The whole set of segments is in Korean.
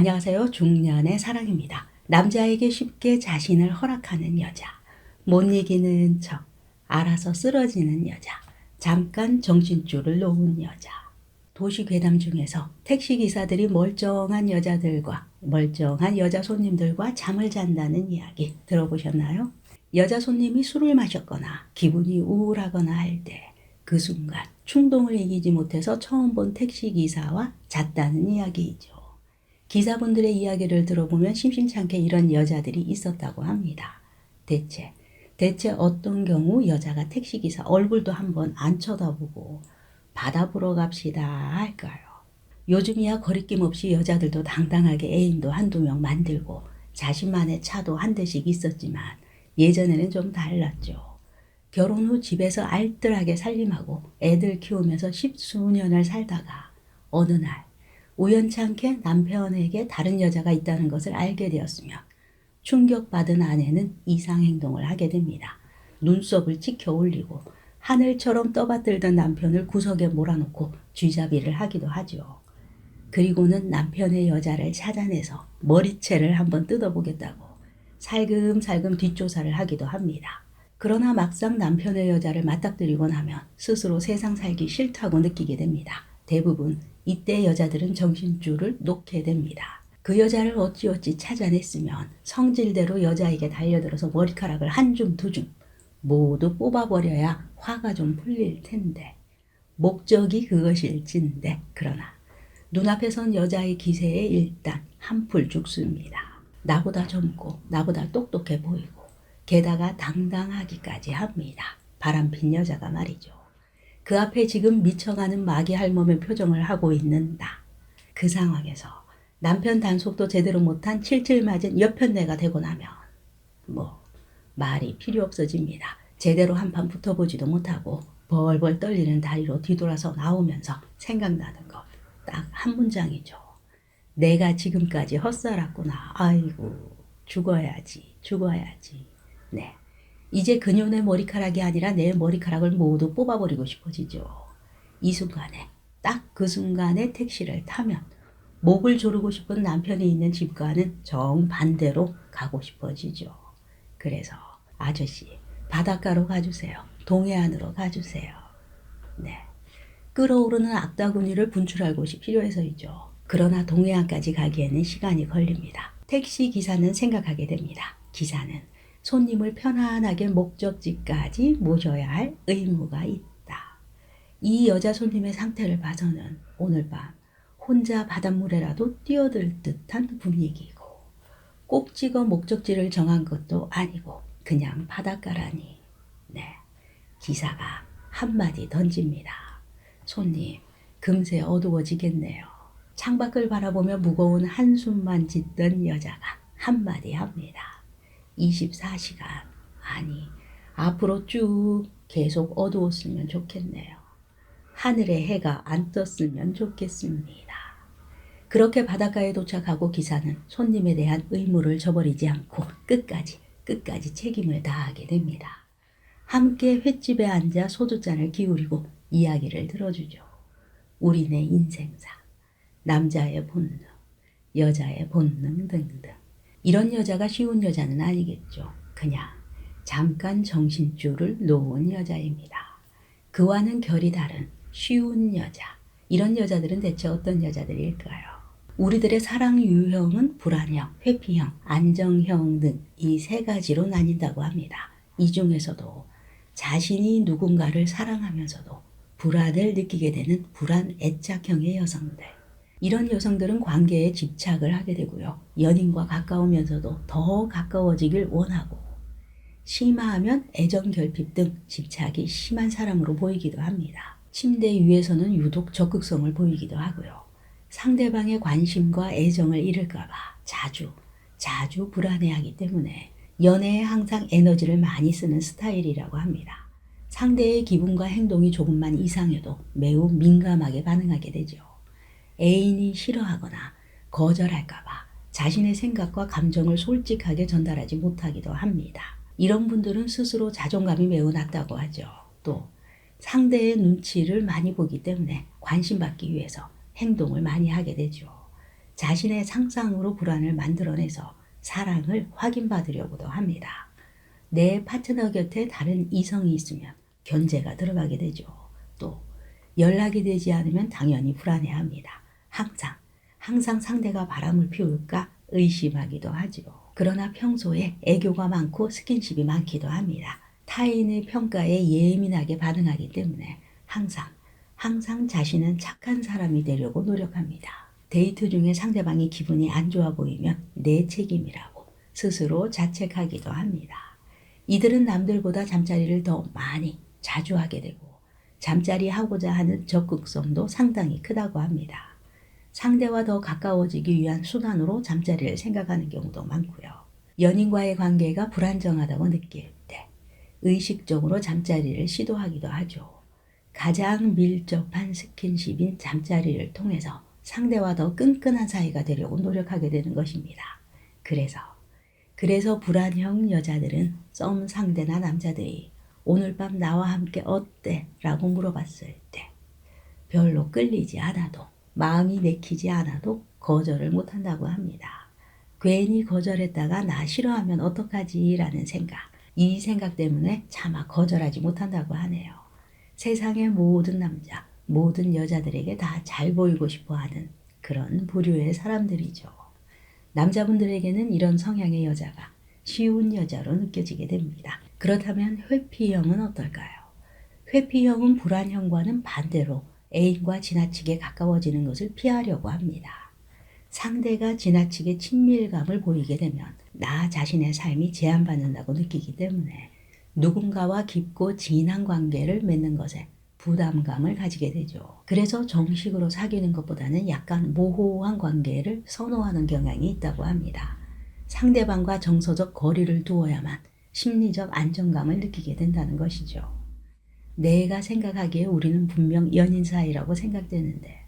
안녕하세요. 중년의 사랑입니다. 남자에게 쉽게 자신을 허락하는 여자, 못 이기는 척, 알아서 쓰러지는 여자, 잠깐 정신줄을 놓은 여자. 도시 괴담 중에서 택시기사들이 멀쩡한 여자들과 멀쩡한 여자 손님들과 잠을 잔다는 이야기 들어보셨나요? 여자 손님이 술을 마셨거나 기분이 우울하거나 할 때 그 순간 충동을 이기지 못해서 처음 본 택시기사와 잤다는 이야기이죠. 기사분들의 이야기를 들어보면 심심찮게 이런 여자들이 있었다고 합니다. 대체 어떤 경우 여자가 택시기사 얼굴도 한번 안 쳐다보고 바다 보러 갑시다 할까요? 요즘이야 거리낌 없이 여자들도 당당하게 애인도 한두 명 만들고 자신만의 차도 한 대씩 있었지만 예전에는 좀 달랐죠. 결혼 후 집에서 알뜰하게 살림하고 애들 키우면서 십수년을 살다가 어느 날 우연찮게 남편에게 다른 여자가 있다는 것을 알게 되었으면 충격받은 아내는 이상행동을 하게 됩니다. 눈썹을 찍혀 올리고 하늘처럼 떠받들던 남편을 구석에 몰아놓고 쥐잡이를 하기도 하죠. 그리고는 남편의 여자를 찾아내서 머리채를 한번 뜯어보겠다고 살금살금 뒷조사를 하기도 합니다. 그러나 막상 남편의 여자를 맞닥뜨리고 나면 스스로 세상 살기 싫다고 느끼게 됩니다. 대부분 이때 여자들은 정신줄을 놓게 됩니다. 그 여자를 어찌어찌 찾아냈으면 성질대로 여자에게 달려들어서 머리카락을 한 줌 두 줌 모두 뽑아버려야 화가 좀 풀릴 텐데 목적이 그것일진데 그러나 눈앞에 선 여자의 기세에 일단 한풀 죽습니다. 나보다 젊고 나보다 똑똑해 보이고 게다가 당당하기까지 합니다. 바람핀 여자가 말이죠. 그 앞에 지금 미쳐가는 마귀 할멈의 표정을 하고 있는다. 그 상황에서 남편 단속도 제대로 못한 칠칠 맞은 여편네가 되고 나면 말이 필요 없어집니다. 제대로 한판 붙어보지도 못하고 벌벌 떨리는 다리로 뒤돌아서 나오면서 생각나는 것 딱 한 문장이죠. 내가 지금까지 헛살았구나. 아이고 죽어야지. 네. 이제 그녀의 머리카락이 아니라 내 머리카락을 모두 뽑아버리고 싶어지죠. 이 순간에 딱 그 순간에 택시를 타면 목을 조르고 싶은 남편이 있는 집과는 정반대로 가고 싶어지죠. 그래서 아저씨 바닷가로 가주세요. 동해안으로 가주세요. 네. 끓어오르는 악다구니를 분출할 곳이 필요해서이죠. 그러나 동해안까지 가기에는 시간이 걸립니다. 택시 기사는 생각하게 됩니다. 기사는 손님을 편안하게 목적지까지 모셔야 할 의무가 있다. 이 여자 손님의 상태를 봐서는 오늘 밤 혼자 바닷물에라도 뛰어들 듯한 분위기고 꼭 찍어 목적지를 정한 것도 아니고 그냥 바닷가라니. 네, 기사가 한마디 던집니다. 손님, 금세 어두워지겠네요. 창밖을 바라보며 무거운 한숨만 짓던 여자가 한마디 합니다. 24시간, 아니 앞으로 쭉 계속 어두웠으면 좋겠네요. 하늘에 해가 안 떴으면 좋겠습니다. 그렇게 바닷가에 도착하고 기사는 손님에 대한 의무를 저버리지 않고 끝까지 책임을 다하게 됩니다. 함께 횟집에 앉아 소주잔을 기울이고 이야기를 들어주죠. 우리네 인생사, 남자의 본능, 여자의 본능 등등. 이런 여자가 쉬운 여자는 아니겠죠. 그냥 잠깐 정신줄을 놓은 여자입니다. 그와는 결이 다른 쉬운 여자. 이런 여자들은 대체 어떤 여자들일까요? 우리들의 사랑 유형은 불안형, 회피형, 안정형 등 이 세 가지로 나뉜다고 합니다. 이 중에서도 자신이 누군가를 사랑하면서도 불안을 느끼게 되는 불안 애착형의 여성들. 이런 여성들은 관계에 집착을 하게 되고요. 연인과 가까우면서도 더 가까워지길 원하고 심화하면 애정 결핍 등 집착이 심한 사람으로 보이기도 합니다. 침대 위에서는 유독 적극성을 보이기도 하고요. 상대방의 관심과 애정을 잃을까봐 자주 불안해하기 때문에 연애에 항상 에너지를 많이 쓰는 스타일이라고 합니다. 상대의 기분과 행동이 조금만 이상해도 매우 민감하게 반응하게 되죠. 애인이 싫어하거나 거절할까봐 자신의 생각과 감정을 솔직하게 전달하지 못하기도 합니다. 이런 분들은 스스로 자존감이 매우 낮다고 하죠. 또 상대의 눈치를 많이 보기 때문에 관심받기 위해서 행동을 많이 하게 되죠. 자신의 상상으로 불안을 만들어내서 사랑을 확인받으려고도 합니다. 내 파트너 곁에 다른 이성이 있으면 견제가 들어가게 되죠. 또 연락이 되지 않으면 당연히 불안해합니다. 항상 상대가 바람을 피울까 의심하기도 하죠. 그러나 평소에 애교가 많고 스킨십이 많기도 합니다. 타인의 평가에 예민하게 반응하기 때문에 항상 자신은 착한 사람이 되려고 노력합니다. 데이트 중에 상대방이 기분이 안 좋아 보이면 내 책임이라고 스스로 자책하기도 합니다. 이들은 남들보다 잠자리를 더 많이 자주 하게 되고 잠자리 하고자 하는 적극성도 상당히 크다고 합니다. 상대와 더 가까워지기 위한 수단으로 잠자리를 생각하는 경우도 많고요. 연인과의 관계가 불안정하다고 느낄 때 의식적으로 잠자리를 시도하기도 하죠. 가장 밀접한 스킨십인 잠자리를 통해서 상대와 더 끈끈한 사이가 되려고 노력하게 되는 것입니다. 그래서 불안형 여자들은 썸 상대나 남자들이 오늘 밤 나와 함께 어때? 라고 물어봤을 때 별로 끌리지 않아도 마음이 내키지 않아도 거절을 못한다고 합니다. 괜히 거절했다가 나 싫어하면 어떡하지? 라는 생각, 이 생각 때문에 차마 거절하지 못한다고 하네요. 세상의 모든 남자, 모든 여자들에게 다 잘 보이고 싶어하는 그런 부류의 사람들이죠. 남자분들에게는 이런 성향의 여자가 쉬운 여자로 느껴지게 됩니다. 그렇다면 회피형은 어떨까요? 회피형은 불안형과는 반대로 애인과 지나치게 가까워지는 것을 피하려고 합니다. 상대가 지나치게 친밀감을 보이게 되면 나 자신의 삶이 제한받는다고 느끼기 때문에 누군가와 깊고 진한 관계를 맺는 것에 부담감을 가지게 되죠. 그래서 정식으로 사귀는 것보다는 약간 모호한 관계를 선호하는 경향이 있다고 합니다. 상대방과 정서적 거리를 두어야만 심리적 안정감을 느끼게 된다는 것이죠. 내가 생각하기에 우리는 분명 연인 사이라고 생각되는데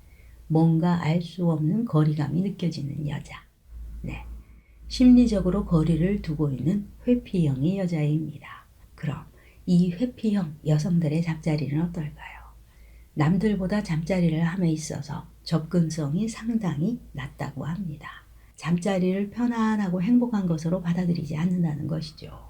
뭔가 알 수 없는 거리감이 느껴지는 여자. 네, 심리적으로 거리를 두고 있는 회피형의 여자입니다. 그럼 이 회피형 여성들의 잠자리는 어떨까요? 남들보다 잠자리를 함에 있어서 접근성이 상당히 낮다고 합니다. 잠자리를 편안하고 행복한 것으로 받아들이지 않는다는 것이죠.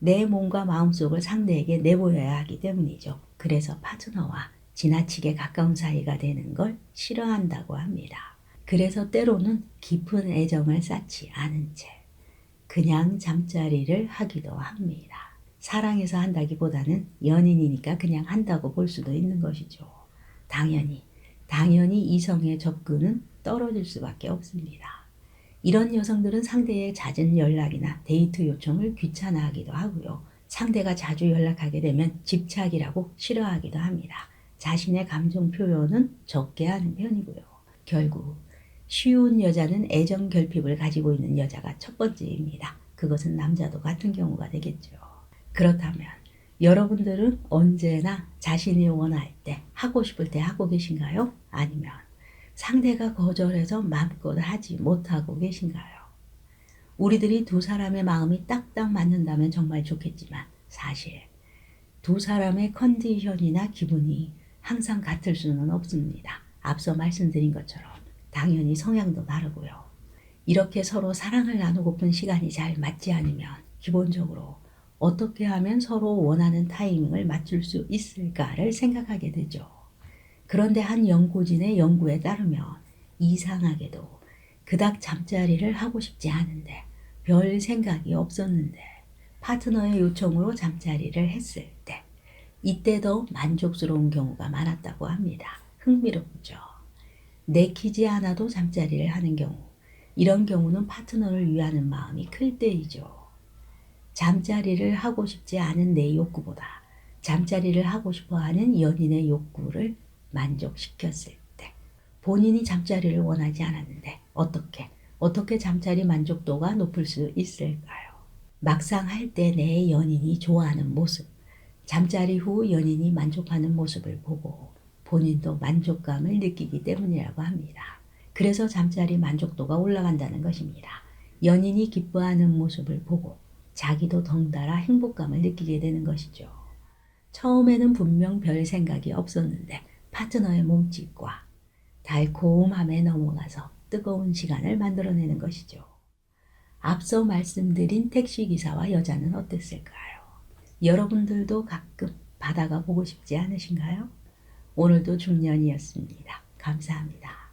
내 몸과 마음속을 상대에게 내보여야 하기 때문이죠. 그래서 파트너와 지나치게 가까운 사이가 되는 걸 싫어한다고 합니다. 그래서 때로는 깊은 애정을 쌓지 않은 채 그냥 잠자리를 하기도 합니다. 사랑해서 한다기보다는 연인이니까 그냥 한다고 볼 수도 있는 것이죠. 당연히 이성의 접근은 떨어질 수밖에 없습니다. 이런 여성들은 상대의 잦은 연락이나 데이트 요청을 귀찮아하기도 하고요. 상대가 자주 연락하게 되면 집착이라고 싫어하기도 합니다. 자신의 감정 표현은 적게 하는 편이고요. 결국 쉬운 여자는 애정 결핍을 가지고 있는 여자가 첫 번째입니다. 그것은 남자도 같은 경우가 되겠죠. 그렇다면 여러분들은 언제나 자신이 원할 때, 하고 싶을 때 하고 계신가요? 아니면 상대가 거절해서 마음껏 하지 못하고 계신가요? 우리들이 두 사람의 마음이 딱딱 맞는다면 정말 좋겠지만 사실 두 사람의 컨디션이나 기분이 항상 같을 수는 없습니다. 앞서 말씀드린 것처럼 당연히 성향도 다르고요. 이렇게 서로 사랑을 나누고픈 시간이 잘 맞지 않으면 기본적으로 어떻게 하면 서로 원하는 타이밍을 맞출 수 있을까를 생각하게 되죠. 그런데 한 연구진의 연구에 따르면 이상하게도 그닥 잠자리를 하고 싶지 않은데 별 생각이 없었는데 파트너의 요청으로 잠자리를 했을 때 이때 더 만족스러운 경우가 많았다고 합니다. 흥미롭죠. 내키지 않아도 잠자리를 하는 경우, 이런 경우는 파트너를 위하는 마음이 클 때이죠. 잠자리를 하고 싶지 않은 내 욕구보다 잠자리를 하고 싶어하는 연인의 욕구를 만족시켰을 때 본인이 잠자리를 원하지 않았는데 어떻게 잠자리 만족도가 높을 수 있을까요? 막상 할 때 내 연인이 좋아하는 모습, 잠자리 후 연인이 만족하는 모습을 보고 본인도 만족감을 느끼기 때문이라고 합니다. 그래서 잠자리 만족도가 올라간다는 것입니다. 연인이 기뻐하는 모습을 보고 자기도 덩달아 행복감을 느끼게 되는 것이죠. 처음에는 분명 별 생각이 없었는데 파트너의 몸짓과 달콤함에 넘어가서 뜨거운 시간을 만들어내는 것이죠. 앞서 말씀드린 택시기사와 여자는 어땠을까요? 여러분들도 가끔 바다가 보고 싶지 않으신가요? 오늘도 중년이었습니다. 감사합니다.